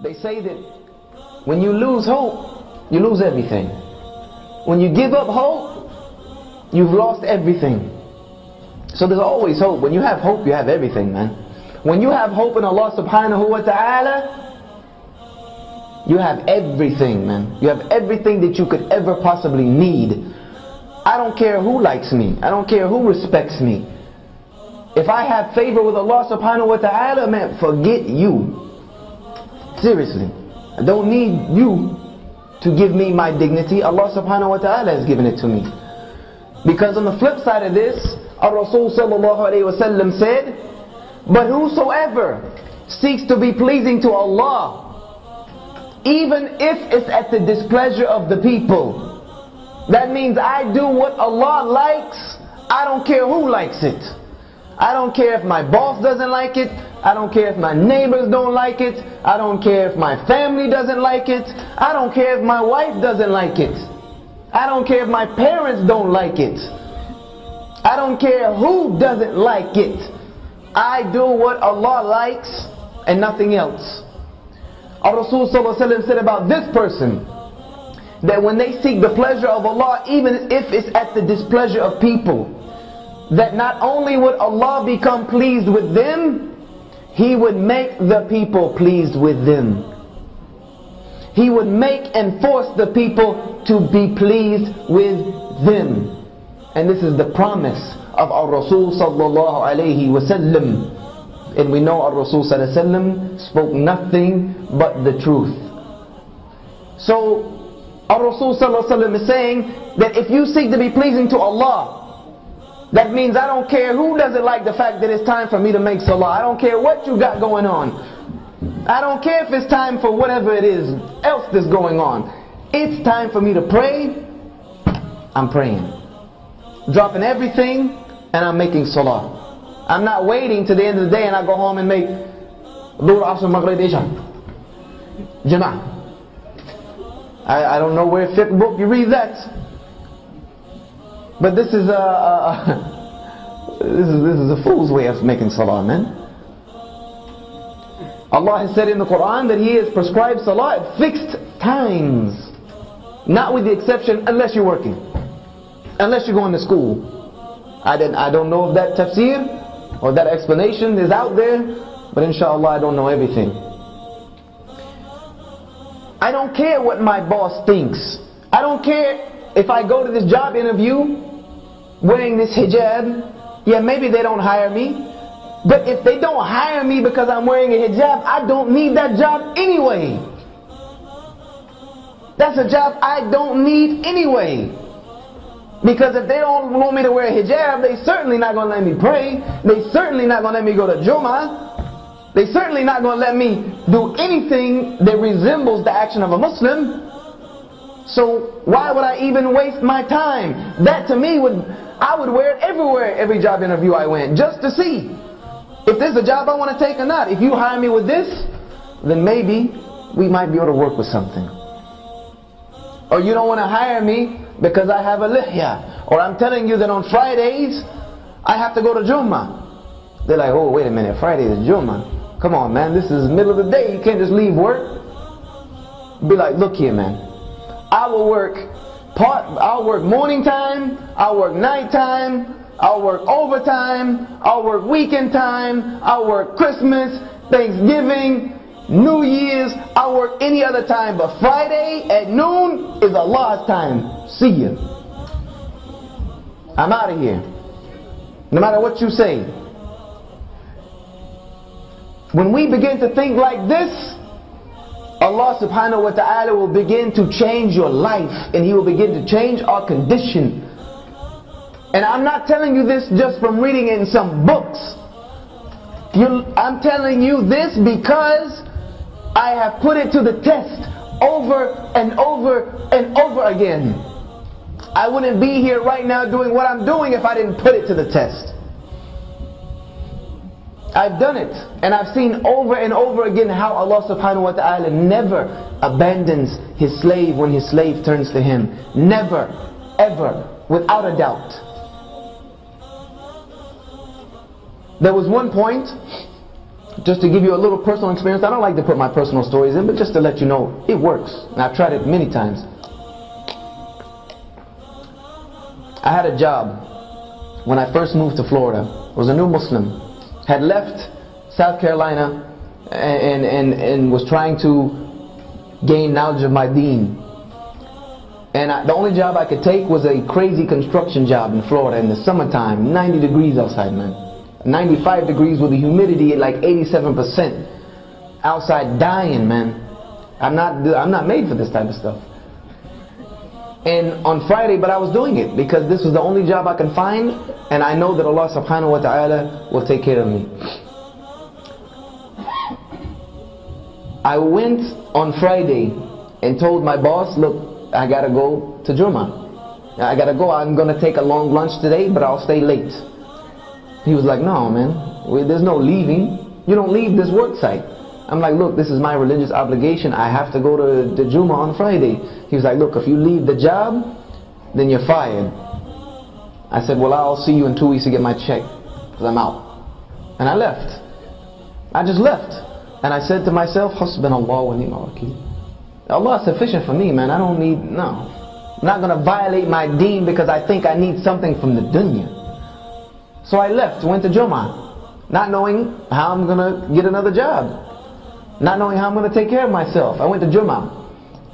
They say that when you lose hope, you lose everything. When you give up hope, you've lost everything. So there's always hope. When you have hope, you have everything, man. When you have hope in Allah subhanahu wa ta'ala, you have everything, man. You have everything that you could ever possibly need. I don't care who likes me. I don't care who respects me. If I have favor with Allah subhanahu wa ta'ala, man, forget you. Seriously. I don't need you to give me my dignity. Allah subhanahu wa ta'ala has given it to me. Because on the flip side of this, our Rasul sallallahu alayhi wa sallam said, but whosoever seeks to be pleasing to Allah, even if it's at the displeasure of the people, that means I do what Allah likes. I don't care who likes it. I don't care if my boss doesn't like it. I don't care if my neighbors don't like it. I don't care if my family doesn't like it. I don't care if my wife doesn't like it. I don't care if my parents don't like it. I don't care who doesn't like it. I do what Allah likes and nothing else. Our Rasul sallallahu alaihi wasallam said about this person that when they seek the pleasure of Allah, even if it's at the displeasure of people, that not only would Allah become pleased with them, He would make the people pleased with them. He would make and force the people to be pleased with them. And this is the promise of our Rasul sallallahu alayhi wasallam. And we know our Rasul sallallahu alayhi wasallam spoke nothing but the truth. So our Rasul sallallahu alayhi wasallam is saying that if you seek to be pleasing to Allah, that means I don't care who doesn't like the fact that it's time for me to make salah. I don't care what you got going on. I don't care if it's time for whatever it is else that's going on. It's time for me to pray. I'm praying. Dropping everything and I'm making salah. I'm not waiting to the end of the day and I go home and make Dhuhr, Asr, Maghrib, Isha, Jama'ah. I don't know where fiqh book you read that. But this is a fool's way of making salah, man. Allah has said in the Quran that He has prescribed salah at fixed times. Not with the exception unless you're working. Unless you're going to school. I don't know if that tafsir or that explanation is out there, but inshallah I don't know everything. I don't care what my boss thinks. I don't care if I go to this job interview wearing this hijab. Yeah, maybe they don't hire me. But if they don't hire me because I'm wearing a hijab, I don't need that job anyway. That's a job I don't need anyway. Because if they don't want me to wear a hijab, they certainly not going to let me pray. They certainly not going to let me go to Jummah. They certainly not going to let me do anything that resembles the action of a Muslim. So why would I even waste my time? That to me I would wear it everywhere, every job interview I went, just to see if this is a job I want to take or not. If you hire me with this, then maybe we might be able to work with something. Or you don't want to hire me because I have a lihya. Or I'm telling you that on Fridays I have to go to Jummah. They're like, oh wait a minute, Friday is Jummah. Come on man, this is the middle of the day, you can't just leave work. Be like, look here man, I'll work morning time, I'll work night time, I'll work overtime, I'll work weekend time, I'll work Christmas, Thanksgiving, New Year's, I'll work any other time, but Friday at noon is Allah's time. See ya. I'm out of here. No matter what you say. When we begin to think like this, Allah subhanahu wa ta'ala will begin to change your life and He will begin to change our condition. And I'm not telling you this just from reading it in some books. I'm telling you this because I have put it to the test over and over and over again. I wouldn't be here right now doing what I'm doing if I didn't put it to the test. I've done it, and I've seen over and over again how Allah subhanahu wa ta'ala never abandons His slave when His slave turns to Him. Never, ever, without a doubt. There was one point Just to give you a little personal experience, I don't like to put my personal stories in, but just to let you know, it works. And I've tried it many times. I had a job when I first moved to Florida. I was a new Muslim. Had left South Carolina and was trying to gain knowledge of my deen. And the only job I could take was a crazy construction job in Florida in the summertime, 90 degrees outside, man. 95 degrees with the humidity at like 87%. Outside dying, man. I'm not made for this type of stuff. And on Friday, but I was doing it because this was the only job I can find, and I know that Allah subhanahu wa ta'ala will take care of me. I went on Friday and told my boss, look, I gotta go to Jummah. I gotta go. I'm gonna take a long lunch today, but I'll stay late. He was like, no, man, there's no leaving. You don't leave this work site. I'm like, look, this is my religious obligation. I have to go to the Jummah on Friday. He was like, look, if you leave the job, then you're fired. I said, well, I'll see you in 2 weeks to get my check, because I'm out. And I left. I just left. And I said to myself, Hasbunallah wa ni'mal wakeel. Allah is sufficient for me, man. I don't need, no. I'm not going to violate my deen because I think I need something from the dunya. So I left, went to Jummah, not knowing how I'm going to get another job. Not knowing how I'm going to take care of myself. I went to Jummah.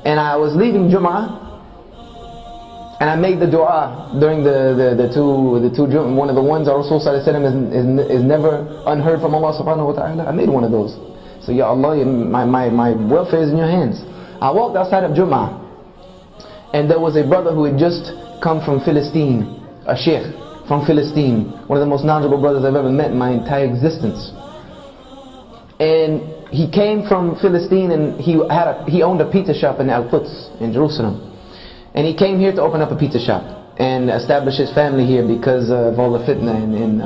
And I was leaving Jummah, and I made the dua during the two Jummah. One of the ones our Rasul sallallahu alaihi wasallam is never unheard from Allah subhanahu wa ta'ala. I made one of those. So Ya Allah, my welfare is in your hands. I walked outside of Jummah, and there was a brother who had just come from Philistine, a sheikh from Philistine, one of the most knowledgeable brothers I've ever met in my entire existence. And he came from Philistine, and he owned a pizza shop in Al-Quds in Jerusalem. And he came here to open up a pizza shop and establish his family here because of all the fitna in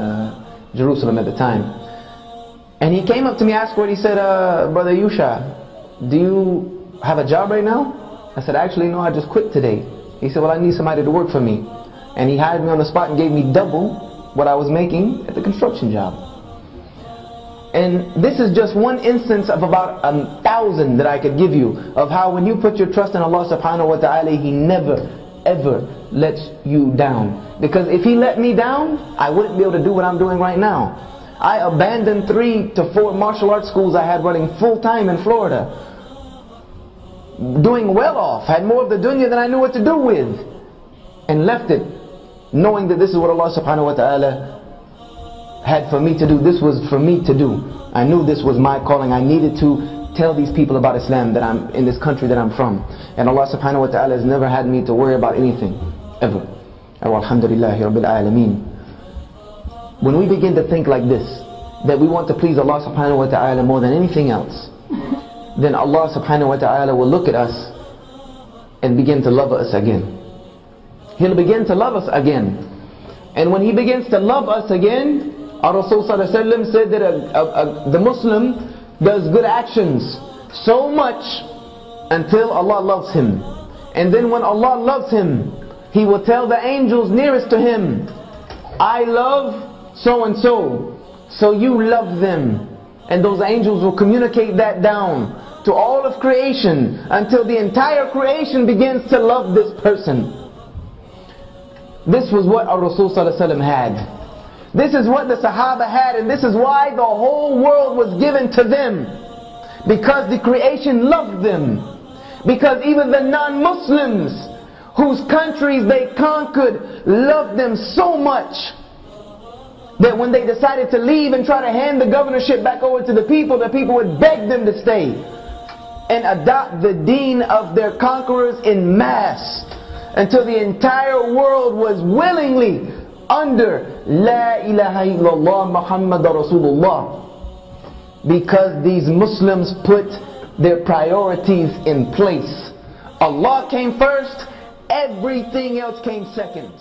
Jerusalem at the time. And he came up to me afterward. He said, Brother Yusha, do you have a job right now? I said, actually no, I just quit today. He said, well, I need somebody to work for me. And he hired me on the spot and gave me double what I was making at the construction job. And this is just one instance of about 1,000 that I could give you of how when you put your trust in Allah subhanahu wa ta'ala, He never ever lets you down. Because if He let me down, I wouldn't be able to do what I'm doing right now. I abandoned 3 to 4 martial arts schools I had running full time in Florida, doing well off, had more of the dunya than I knew what to do with, and left it knowing that this is what Allah subhanahu wa ta'ala had for me to do. This was for me to do. I knew this was my calling. I needed to tell these people about Islam, that I'm in this country that I'm from. And Allah subhanahu wa ta'ala has never had me to worry about anything, ever. Alhamdulillahi Rabbil Alameen. When we begin to think like this, that we want to please Allah subhanahu wa ta'ala more than anything else, then Allah subhanahu wa ta'ala will look at us and begin to love us again. He'll begin to love us again. And when He begins to love us again, our Rasul sallallahu alaihi wasallam said that the Muslim does good actions so much until Allah loves him. And then when Allah loves him, He will tell the angels nearest to him, I love so and so, so you love them. And those angels will communicate that down to all of creation until the entire creation begins to love this person. This was what our Rasul sallallahu alaihi wasallam had. This is what the Sahaba had, and this is why the whole world was given to them. Because the creation loved them. Because even the non-Muslims, whose countries they conquered, loved them so much that when they decided to leave and try to hand the governorship back over to the people would beg them to stay and adopt the deen of their conquerors in mass, until the entire world was willingly under La ilaha illallah Muhammad Rasulullah. Because these Muslims put their priorities in place. Allah came first, everything else came second.